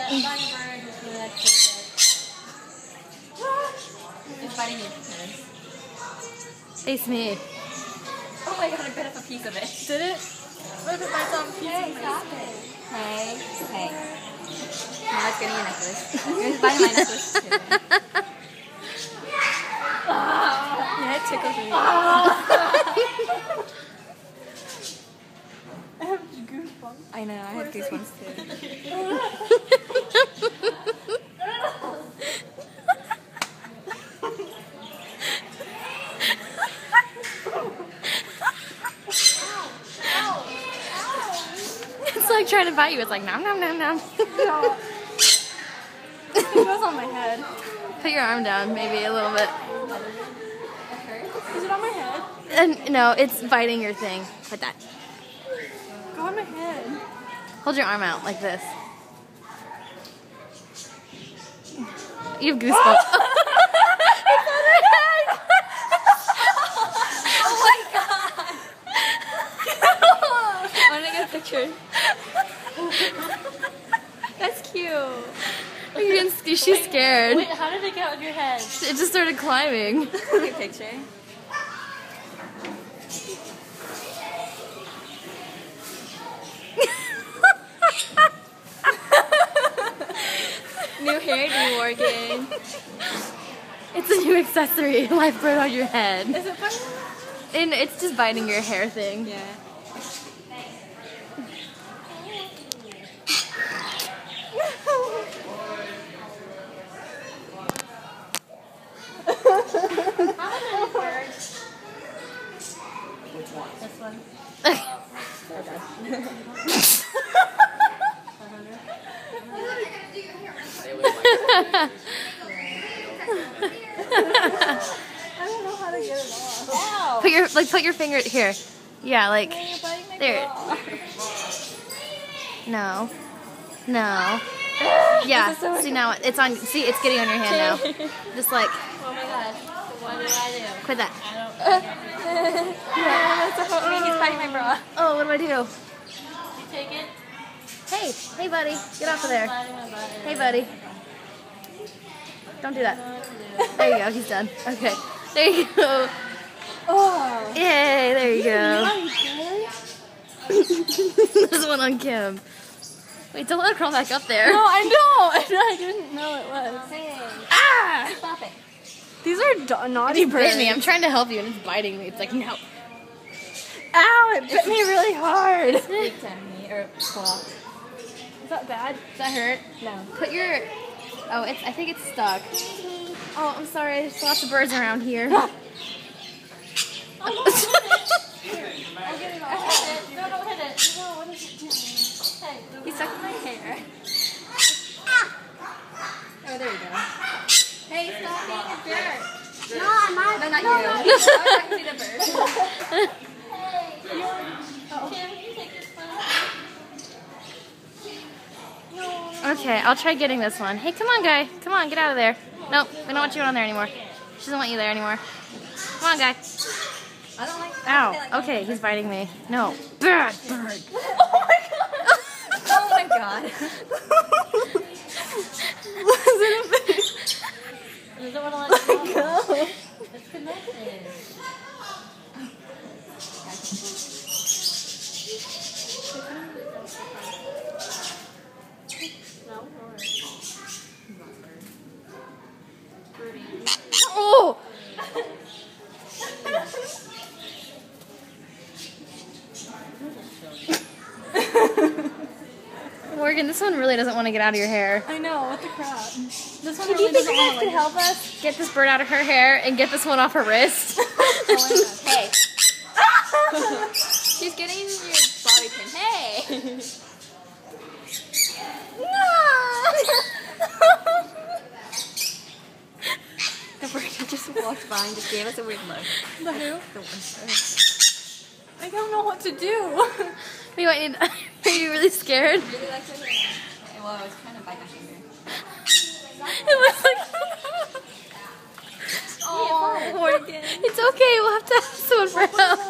bunny bird is really actually good. It's biting your head. Face me. Oh my god, I bit off a piece of it. Did it? What if it bites on a piece Hey, of my stop it. Hey. Now it's getting your necklace. It's biting my necklace too. Yeah, it tickles me. I have goosebumps. I know, I had goosebumps too. It's like trying to bite you. It's like nom nom nom nom. No. It goes on my head. Put your arm down, maybe a little bit. Is it on my head? And no, it's biting your thing. Like that. Go on my head. Hold your arm out like this. You have goosebumps. It's on her head. Oh my god! I want to get a picture. That's cute. She's scared. Wait, how did it get on your head? It just started climbing. Take a picture. New hairdo, Morgan. It's a new accessory. Life bird on your head. Is it funny? And it's just biting your hair thing. Yeah. Which one? This one. I don't know how to get it off. Ow. Put your finger here. Yeah, like there. No. No. Yeah. See now it's on. See it's getting on your hand now. Just like. Oh my gosh. What did I do? Quit that. Yeah, that's what he's biting my bra. Oh, what do I do? You take it? Hey, buddy, get off of there. Hey, buddy. Don't do that. There you go. He's done. Okay. There you go. Oh. Yay! There you go. There's one on Kim. Wait, don't let her crawl back up there. No, I know. I didn't know it was. Hey. Ah! Stop it. These are naughty It just birds. bit me. I'm trying to help you, and it's biting me. It's like no. Ow! It bit me really hard. Leaked at me or claw. Is that bad? Does that hurt? No. Put your. Oh, I think it's stuck. Oh, I'm sorry. There's lots of birds around here. I'll get it off. No, don't hit it. No, what is it doing? Hey, he's stuck in my hair. Oh, there you go. Hey, stop being a bird. No, I'm not. No, not you. I can see the bird. Kim, you take this one. Okay, I'll try getting this one. Hey, come on, guy. Come on, get out of there. Nope, we don't want you on there anymore. She doesn't want you there anymore. Come on, guy. I don't like. Ow. Okay, he's biting me. No. Bad bird. Oh my god. Was it a bird? Does it want to let you go? It's connected. Oh! Morgan, this one really doesn't want to get out of your hair. I know, what the crap. This one Do you really think doesn't you want guys to could help us get this bird out of her hair and get this one off her wrist? Hey. She's getting your bobby pin. Hey. No! The bird just walked by and just gave us a weird look. The who? The one. I don't know what to do. Wait, are you really scared? Really likes her hair. Well, I was trying to bite my finger. It looks like... Oh, Morgan. It's okay, we'll have to ask someone for help.